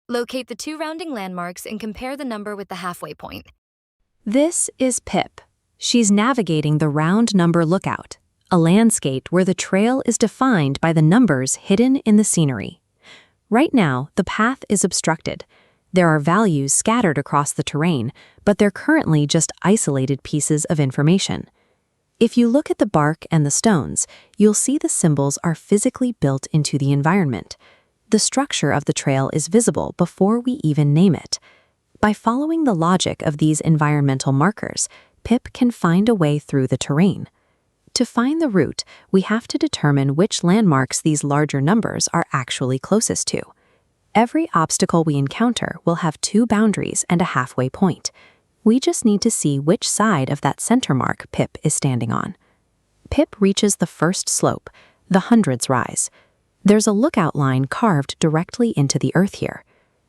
Locate the two rounding landmarks and compare the number with the halfway point. This is Pip. She's navigating the round number lookout, a landscape where the trail is defined by the numbers hidden in the scenery. Right now, the path is obstructed. There are values scattered across the terrain, but they're currently just isolated pieces of information. If you look at the bark and the stones, you'll see the symbols are physically built into the environment. The structure of the trail is visible before we even name it. By following the logic of these environmental markers, Pip can find a way through the terrain. To find the route, we have to determine which landmarks these larger numbers are actually closest to. Every obstacle we encounter will have two boundaries and a halfway point. We just need to see which side of that center mark Pip is standing on. Pip reaches the first slope, the hundreds rise. There's a lookout line carved directly into the earth here.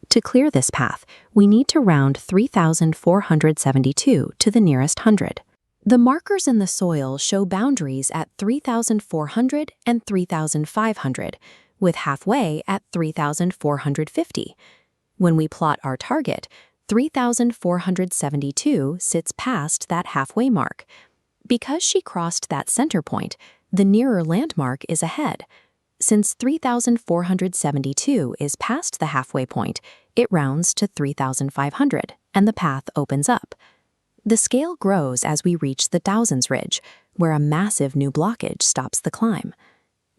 To clear this path, we need to round 3,472 to the nearest hundred. The markers in the soil show boundaries at 3,400 and 3,500, with halfway at 3,450. When we plot our target, 3,472 sits past that halfway mark. Because she crossed that center point, the nearer landmark is ahead. Since 3,472 is past the halfway point, it rounds to 3,500, and the path opens up. The scale grows as we reach the thousands ridge, where a massive new blockage stops the climb.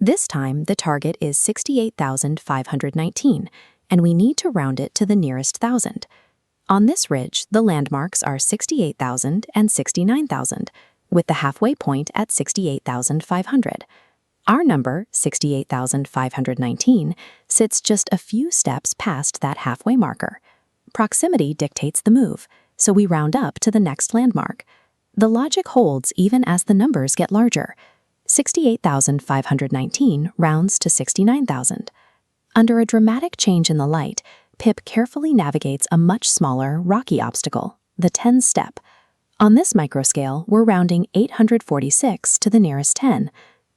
This time, the target is 68,519, and we need to round it to the nearest thousand. On this ridge, the landmarks are 68,000 and 69,000, with the halfway point at 68,500. Our number, 68,519, sits just a few steps past that halfway marker. Proximity dictates the move, so we round up to the next landmark. The logic holds even as the numbers get larger. 68,519 rounds to 69,000. Under a dramatic change in the light, Pip carefully navigates a much smaller, rocky obstacle, the 10 step. On this microscale, we're rounding 846 to the nearest 10.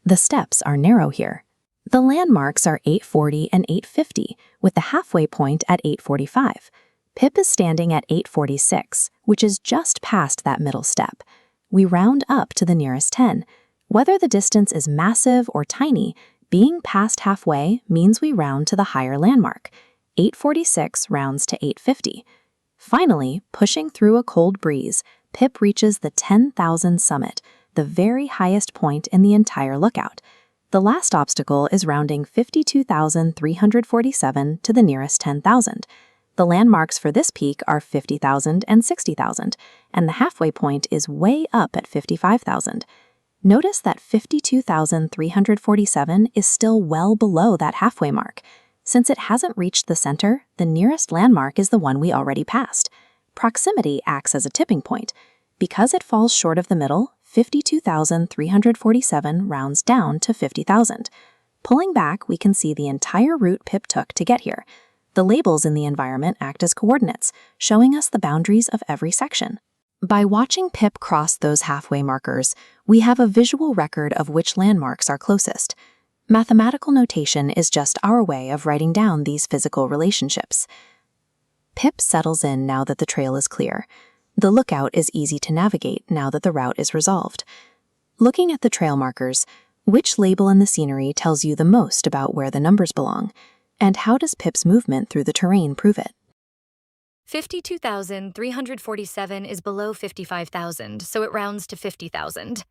The steps are narrow here. The landmarks are 840 and 850, with the halfway point at 845. Pip is standing at 846, which is just past that middle step. We round up to the nearest 10. Whether the distance is massive or tiny, being past halfway means we round to the higher landmark. 846 rounds to 850. Finally, pushing through a cold breeze, Pip reaches the 10,000 summit, the very highest point in the entire lookout. The last obstacle is rounding 52,347 to the nearest 10,000. The landmarks for this peak are 50,000 and 60,000, and the halfway point is way up at 55,000. Notice that 52,347 is still well below that halfway mark. Since it hasn't reached the center, the nearest landmark is the one we already passed. Proximity acts as a tipping point. Because it falls short of the middle, 52,347 rounds down to 50,000. Pulling back, we can see the entire route Pip took to get here. The labels in the environment act as coordinates, showing us the boundaries of every section. By watching Pip cross those halfway markers, we have a visual record of which landmarks are closest. Mathematical notation is just our way of writing down these physical relationships. Pip settles in now that the trail is clear. The lookout is easy to navigate now that the route is resolved. Looking at the trail markers, which label in the scenery tells you the most about where the numbers belong? And how does Pip's movement through the terrain prove it? 52,347 is below 55,000, so it rounds to 50,000.